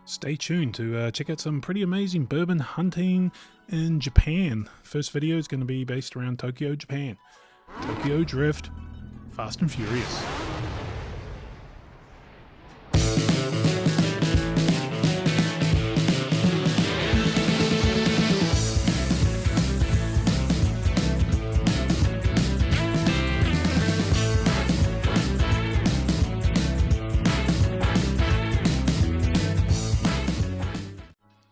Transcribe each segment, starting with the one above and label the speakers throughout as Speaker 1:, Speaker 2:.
Speaker 1: Stay tuned to check out some pretty amazing bourbon hunting in Japan. First video is going to be based around Tokyo, Japan. Tokyo Drift, Fast and Furious.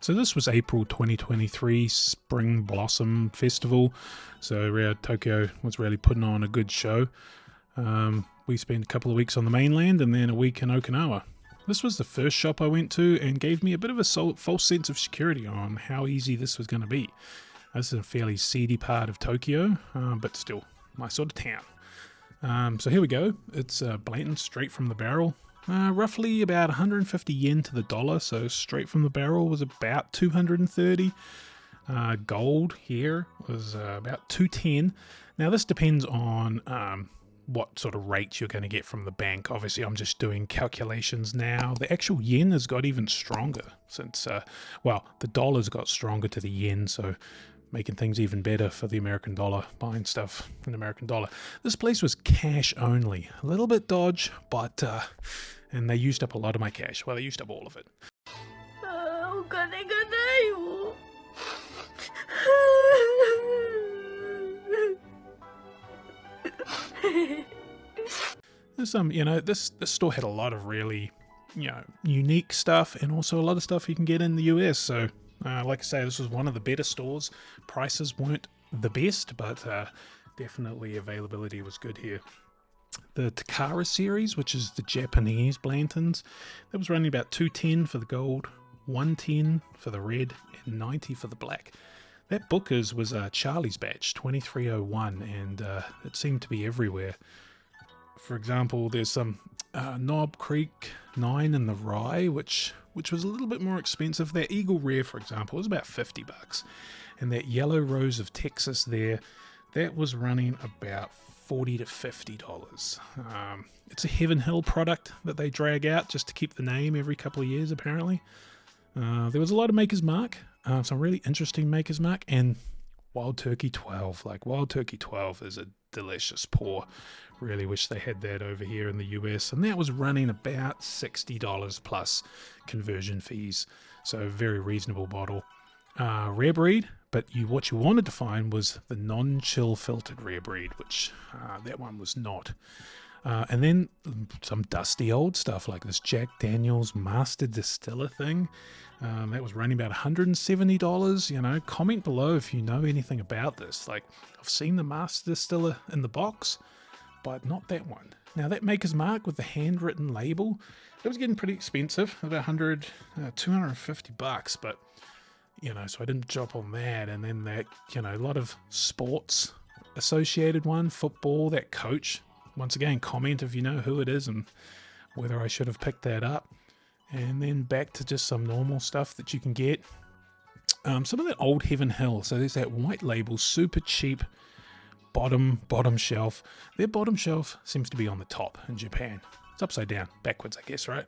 Speaker 1: So this was April 2023 Spring Blossom Festival. So Tokyo was really putting on a good show. We spent a couple of weeks on the mainland and then a week in Okinawa. This was the first shop I went to and gave me a bit of a false sense of security on how easy this was going to be. This is a fairly seedy part of Tokyo, but still my sort of town. So here we go. It's Blanton straight from the barrel. Roughly about 150 yen to the dollar, so straight from the barrel was about 230. Gold here was about 210. Now this depends on what sort of rate you're going to get from the bank. Obviously I'm just doing calculations now. The actual yen has got even stronger since, well, the dollar's got stronger to the yen, so making things even better for the American dollar, buying stuff in American dollar. This place was cash only. A little bit dodge, but, and they used up a lot of my cash. Well, they used up all of it. There's some, this store had a lot of really, unique stuff and also a lot of stuff you can get in the US, so like I say, this was one of the better stores. Prices weren't the best, but definitely availability was good here. The Takara series, which is the Japanese Blantons, that was running about 210 for the gold, 110 for the red, and 90 for the black. That Booker's was Charlie's batch, 2301, and it seemed to be everywhere. For example, there's some Knob Creek 9 in the rye, which was a little bit more expensive. That Eagle Rare, for example, was about $50. And that Yellow Rose of Texas there, that was running about $40 to $50. It's a Heaven Hill product that they drag out just to keep the name every couple of years, apparently. There was a lot of Maker's Mark, some really interesting Maker's Mark, and Wild Turkey 12. Like, Wild Turkey 12 is a delicious pour. Really wish they had that over here in the US, and that was running about $60 plus conversion fees, so very reasonable bottle. Rare breed, but what you wanted to find was the non-chill filtered rare breed, which that one was not. And then some dusty old stuff like this Jack Daniel's Master Distiller thing. That was running about $170. Comment below if you know anything about this. Like, I've seen the Master Distiller in the box, but not that one. Now that Maker's Mark with the handwritten label, it was getting pretty expensive, about $250, but so I didn't jump on that. And then that, a lot of sports associated one, football, that Coach. Once again, comment if you know who it is and whether I should have picked that up. And then back to just some normal stuff that you can get. Some of that old Heaven Hill. So there's that white label, super cheap bottom shelf. Their bottom shelf seems to be on the top in Japan. It's upside down, backwards, I guess, right?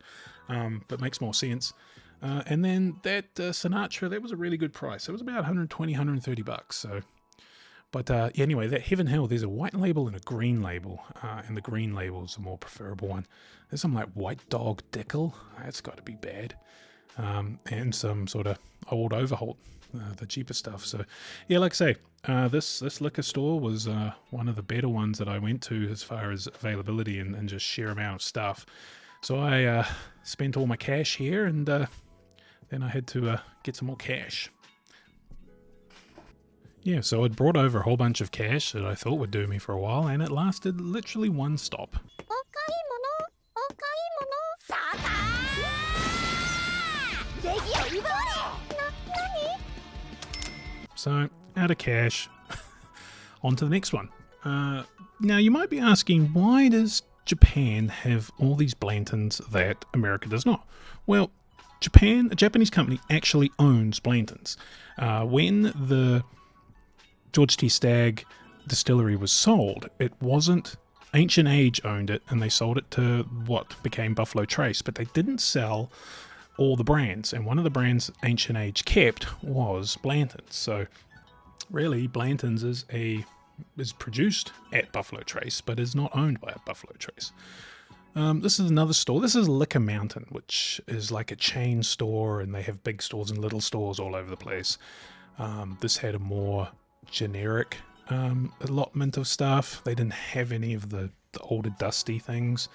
Speaker 1: But makes more sense. And then that Sinatra, that was a really good price. It was about $120, $130. So, but anyway, that Heaven Hill, there's a white label and a green label, and the green label is the more preferable one. There's some like White Dog Dickel, that's got to be bad, and some sort of old Overholt, the cheaper stuff. So, yeah, like I say, this liquor store was one of the better ones that I went to as far as availability and just sheer amount of stuff. So I spent all my cash here, and then I had to get some more cash. Yeah, so I'd brought over a whole bunch of cash that I thought would do me for a while, and it lasted literally one stop. So, out of cash, on to the next one. Now, you might be asking, why does Japan have all these Blantons that America does not? Well, a Japanese company actually owns Blantons. When the George T. Stagg distillery was sold, it wasn't Ancient Age owned it, and they sold it to what became Buffalo Trace, but they didn't sell all the brands, and one of the brands Ancient Age kept was Blanton's. So really, Blanton's is produced at Buffalo Trace, but is not owned by Buffalo Trace. This is another store. This is Liquor Mountain, which is like a chain store, and they have big stores and little stores all over the place. This had a more generic allotment of stuff. They didn't have any of the older dusty things.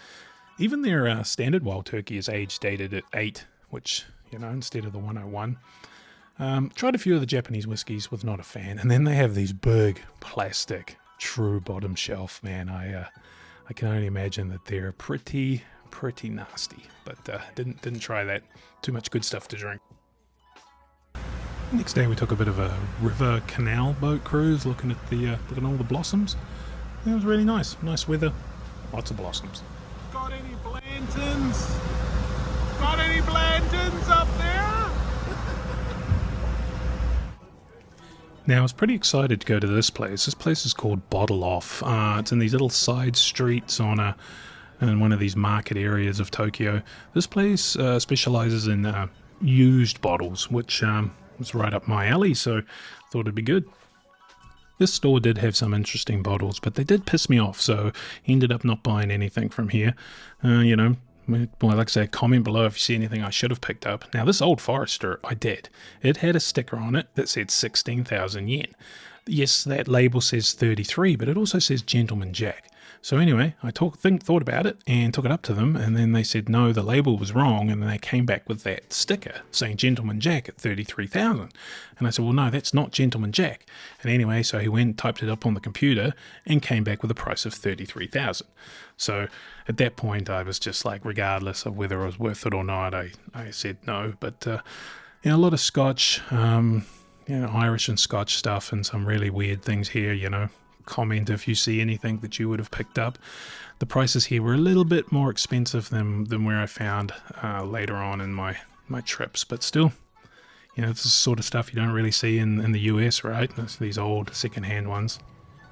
Speaker 1: Even their standard wild turkey is age dated at 8, which, you know, instead of the 101. Tried a few of the Japanese whiskies, was not a fan. And then they have these big plastic true bottom shelf, man. I can only imagine that they're pretty nasty, but didn't try that. Too much good stuff to drink. Next day we took a bit of a river canal boat cruise, looking at all the blossoms. It was really nice. Nice weather, lots of blossoms. Got any Blantons? Got any Blantons up there? Now I was pretty excited to go to this place. This place is called Bottle Off. It's in these little side streets in one of these market areas of Tokyo. This place specializes in used bottles, which was right up my alley, so I thought it'd be good. This store did have some interesting bottles, but they did piss me off, so I ended up not buying anything from here. You know, well, like I say, comment below if you see anything I should have picked up. Now, this Old Forester, I did. It had a sticker on it that said 16,000 yen. Yes, that label says 33, but it also says Gentleman Jack. So anyway, I thought about it and took it up to them, and then they said no, the label was wrong, and then they came back with that sticker saying Gentleman Jack at 33,000. And I said, well, no, that's not Gentleman Jack. And anyway, so he went and typed it up on the computer and came back with a price of 33,000. So at that point, I was just like, regardless of whether it was worth it or not, I said no. But you know, a lot of Scotch, you know, Irish and Scotch stuff, and some really weird things here, you know. Comment if you see anything that you would have picked up. The prices here were a little bit more expensive than where I found later on in my trips, but still, you know, this is the sort of stuff you don't really see in the US, right? These old secondhand ones.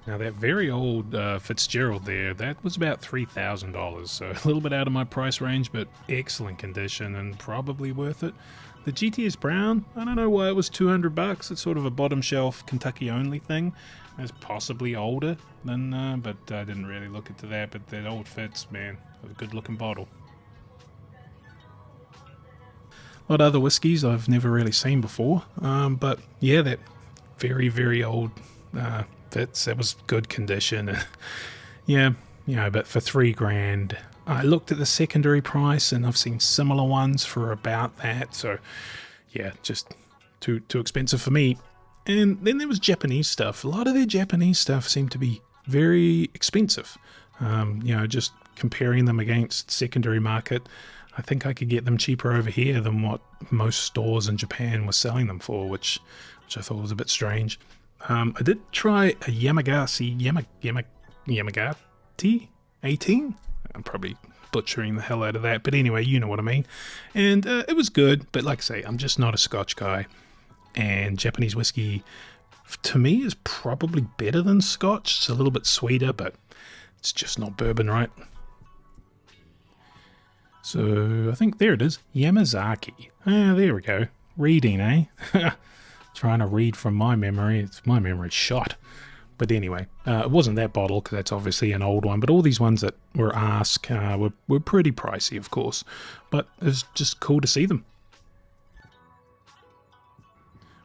Speaker 1: Now that very old Fitzgerald there, that was about $3,000, so a little bit out of my price range, but excellent condition and probably worth it. The GTS Brown, I don't know why it was $200. It's sort of a bottom shelf Kentucky only thing. It's possibly older than, but I didn't really look into that. But that old Fitz, man, a good looking bottle. A lot of other whiskies I've never really seen before, but yeah, that very old Fitz, that was good condition. Yeah, you know, but for $3,000. I looked at the secondary price, and I've seen similar ones for about that. So, yeah, just too expensive for me. And then there was Japanese stuff. A lot of their Japanese stuff seemed to be very expensive. You know, just comparing them against secondary market, I think I could get them cheaper over here than what most stores in Japan were selling them for, which I thought was a bit strange. I did try a Yamagati 18. I'm probably butchering the hell out of that, but anyway, you know what I mean. And it was good, but like I say, I'm just not a Scotch guy. And Japanese whiskey, to me, is probably better than Scotch. It's a little bit sweeter, but it's just not bourbon, right? So I think there it is, Yamazaki. There we go. Reading, eh? Trying to read from my memory. My memory's shot. But anyway, it wasn't that bottle, because that's obviously an old one. But all these ones that were asked were pretty pricey, of course. But it was just cool to see them.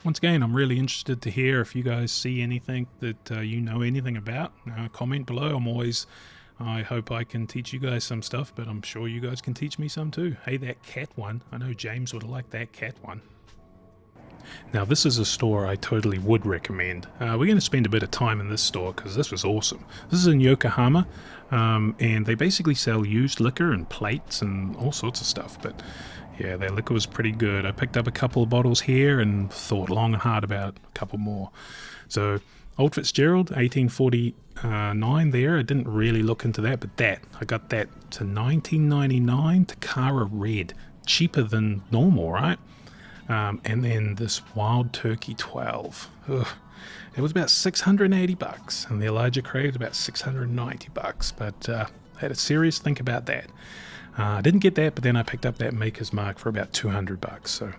Speaker 1: Once again, I'm really interested to hear if you guys see anything that you know anything about. Comment below. I hope I can teach you guys some stuff, but I'm sure you guys can teach me some too. Hey, that cat one. I know James would have liked that cat one. Now, this is a store I totally would recommend. We're going to spend a bit of time in this store because this was awesome. This is in Yokohama, and they basically sell used liquor and plates and all sorts of stuff. But yeah, their liquor was pretty good. I picked up a couple of bottles here and thought long and hard about a couple more. So, Old Fitzgerald, 1849 there. I didn't really look into that, but I got that to $19.99. Takara Red, cheaper than normal, right? And then this Wild Turkey 12. Ugh. It was about $680, and the Elijah Craig was about $690. But I had a serious think about that. I didn't get that, but then I picked up that Maker's Mark for about $200. So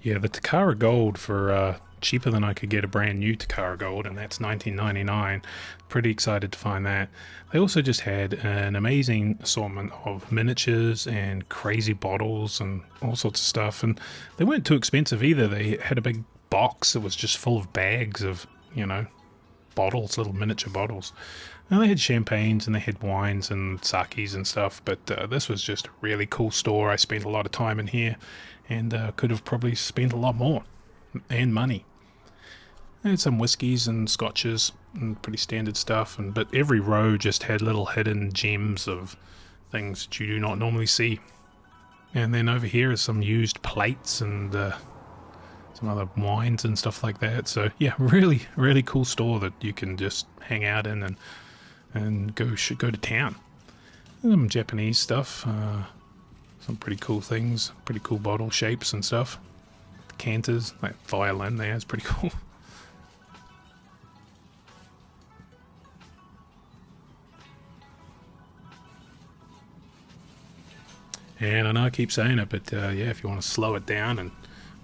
Speaker 1: yeah, the Takara Gold for cheaper than I could get a brand new Takara Gold, and that's $19.99. Pretty excited to find that. They also just had an amazing assortment of miniatures and crazy bottles and all sorts of stuff, and they weren't too expensive either. They had a big box that was just full of bags of, you know, bottles, little miniature bottles. And they had champagnes and they had wines and sakes and stuff, but this was just a really cool store. I spent a lot of time in here and could have probably spent a lot more and money. They had some whiskies and scotches and pretty standard stuff, but every row just had little hidden gems of things that you do not normally see. And then over here is some used plates and some other wines and stuff like that. So yeah, really, really cool store that you can just hang out in and go to town. Some Japanese stuff, some pretty cool things, pretty cool bottle shapes and stuff. Decanters, that violin there is pretty cool. And I know I keep saying it, but yeah, if you want to slow it down and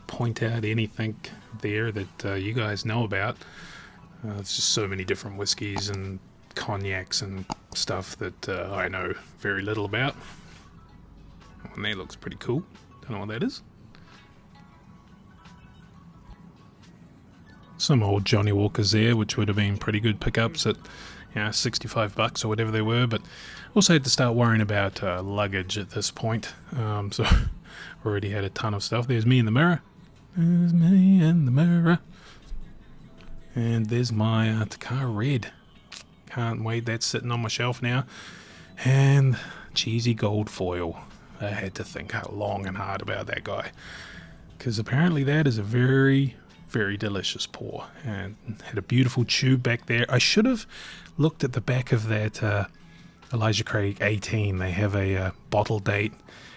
Speaker 1: point out anything there that you guys know about, there's just so many different whiskies and cognacs and stuff that I know very little about. That one there looks pretty cool. Don't know what that is. Some old Johnny Walkers there, which would have been pretty good pickups at, you know, $65 or whatever they were, but also had to start worrying about luggage at this point. So already had a ton of stuff. There's me in the mirror. There's me in the mirror. And there's my Takara Red. Can't wait, that's sitting on my shelf now. And cheesy gold foil. I had to think long and hard about that guy, because apparently that is a very, very delicious pour, and had a beautiful tube back there. I should have looked at the back of that Elijah Craig 18. They have a bottle date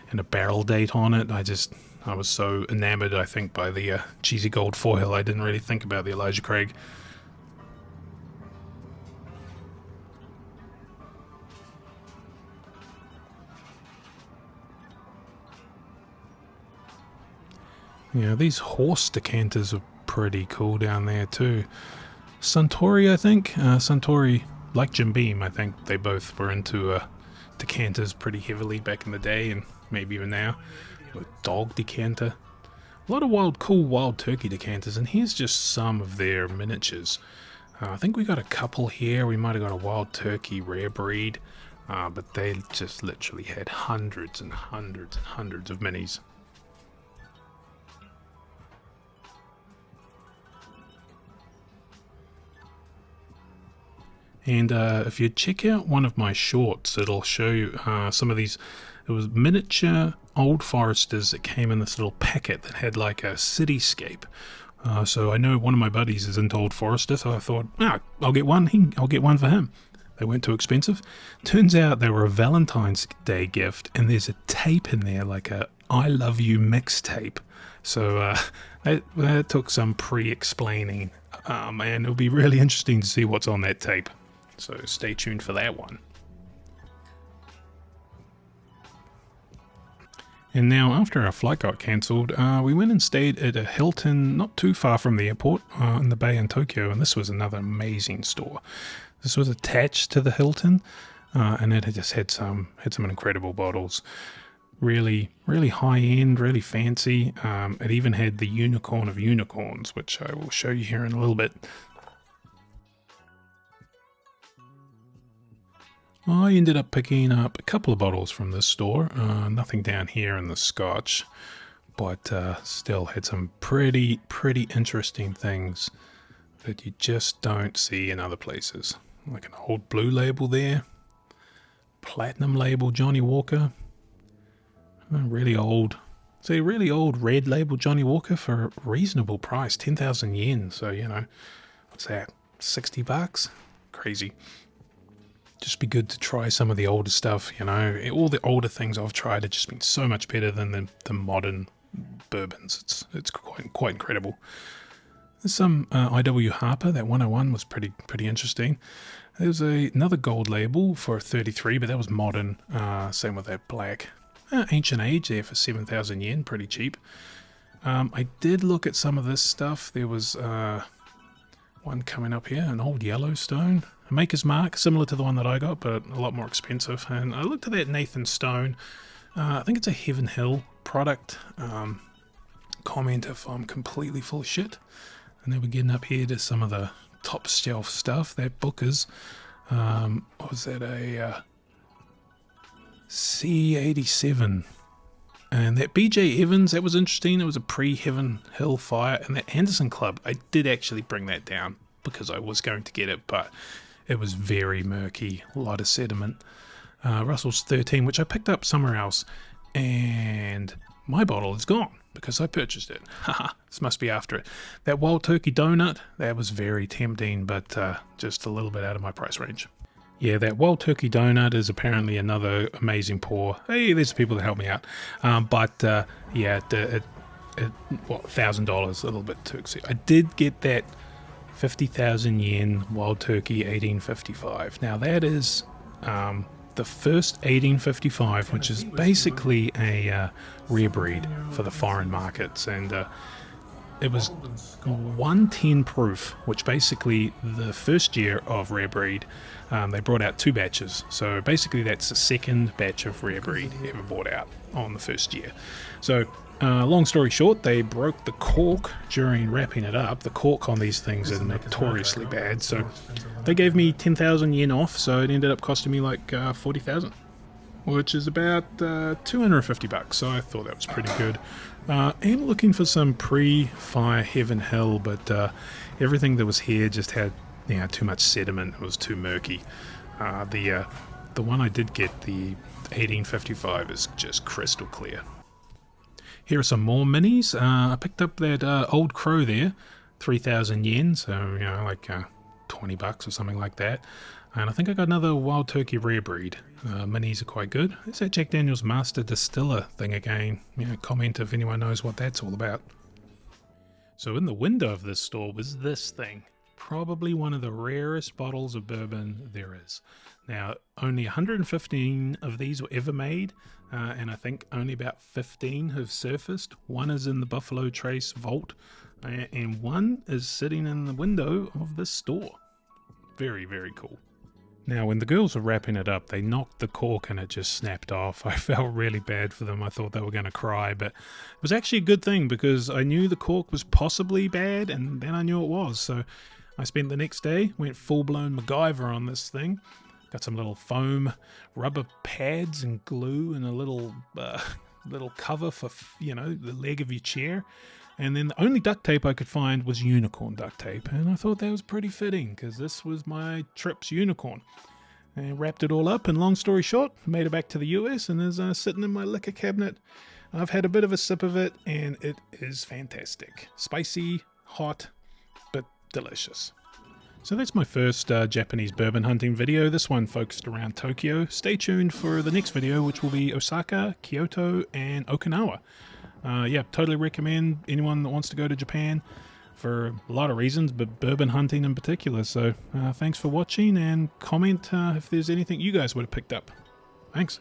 Speaker 1: and a barrel date on it. I was so enamored, I think, by the cheesy gold foil, I didn't really think about the Elijah Craig. Yeah, these horse decanters are pretty cool down there too. Suntory, I think. Suntory, like Jim Beam, I think they both were into decanters pretty heavily back in the day, and maybe even now. A dog decanter. A lot of cool wild turkey decanters, and here's just some of their miniatures. I think we got a couple here. We might have got a wild turkey rare breed, but they just literally had hundreds and hundreds and hundreds of minis. And if you check out one of my shorts, it'll show you some of these. It was miniature Old Foresters that came in this little packet that had like a cityscape. So I know one of my buddies is into Old Forester, so I thought, I'll get one. I'll get one for him. They weren't too expensive. Turns out they were a Valentine's Day gift, and there's a tape in there, like a I Love You mixtape. So that took some pre-explaining, and it'll be really interesting to see what's on that tape. So stay tuned for that one. And now, after our flight got cancelled, we went and stayed at a Hilton not too far from the airport in the bay in Tokyo, and this was another amazing store. This was attached to the Hilton, and it just had some incredible bottles. Really, really high-end, really fancy. It even had the unicorn of unicorns, which I will show you here in a little bit. I ended up picking up a couple of bottles from this store, nothing down here in the Scotch, but still had some pretty interesting things that you just don't see in other places. Like an old blue label there, platinum label Johnny Walker, a really old red label Johnny Walker for a reasonable price, 10,000 yen, so you know, what's that, $60? Crazy. Just be good to try some of the older stuff, you know. All the older things I've tried have just been so much better than the modern bourbons. It's quite incredible. There's some IW Harper. That 101 was pretty interesting. There was another gold label for 33, but that was modern. Same with that black ancient age there for 7,000 yen, pretty cheap. I did look at some of this stuff. There was one coming up here, an old Yellowstone, a Maker's Mark, similar to the one that I got, but a lot more expensive. And I looked at that Nathan Stone. I think it's a Heaven Hill product. Comment if I'm completely full of shit. And then we're getting up here to some of the top shelf stuff. That Booker's, what was that, a C87. And that BJ Evans, that was interesting. It was a pre-Heaven Hill fire. And that Anderson Club, I did actually bring that down because I was going to get it, but it was very murky, a lot of sediment. Russell's 13, which I picked up somewhere else, and my bottle is gone because I purchased it. Haha, this must be after it. That Wild Turkey Donut, that was very tempting, but just a little bit out of my price range. Yeah, that Wild Turkey Donut is apparently another amazing pour. Hey, there's people that help me out. Yeah, what, $1,000, a little bit too expensive. I did get that 50,000 yen Wild Turkey 1855. Now that is the first 1855, which is basically a rare breed for the foreign markets, and it was 110 proof, which basically the first year of rare breed, they brought out 2 batches. So basically that's the second batch of rare breed ever brought out on the first year. So long story short, they broke the cork during wrapping it up. The cork on these things are notoriously bad. So they gave me 10,000 yen off, so it ended up costing me like 40,000, which is about $250. So I thought that was pretty good. I'm looking for some pre-fire Heaven Hill, but everything that was here just had too much sediment. It was too murky. The one I did get, the 1855, is just crystal clear. Here are some more minis. I picked up that Old Crow there, 3,000 yen, so like $20 or something like that. And I think I got another Wild Turkey rare breed. Minis are quite good. There's that Jack Daniel's Master Distiller thing again. Comment if anyone knows what that's all about. So in the window of this store was this thing. Probably one of the rarest bottles of bourbon there is. Now, only 115 of these were ever made, and I think only about 15 have surfaced. One is in the Buffalo Trace vault, and one is sitting in the window of this store. Very, very cool. Now, when the girls were wrapping it up, they knocked the cork and it just snapped off. I felt really bad for them. I thought they were going to cry, but it was actually a good thing because I knew the cork was possibly bad, and then I knew it was. So I spent the next day, went full-blown MacGyver on this thing. Got some little foam rubber pads and glue and a little cover for, the leg of your chair. And then the only duct tape I could find was unicorn duct tape. And I thought that was pretty fitting because this was my trip's unicorn. And wrapped it all up, and long story short, made it back to the US and is sitting in my liquor cabinet. I've had a bit of a sip of it and it is fantastic. Spicy, hot, but delicious. So that's my first Japanese bourbon hunting video. This one focused around Tokyo. Stay tuned for the next video, which will be Osaka, Kyoto, and Okinawa. Yeah, totally recommend anyone that wants to go to Japan for a lot of reasons, but bourbon hunting in particular. So thanks for watching, and comment if there's anything you guys would have picked up. Thanks.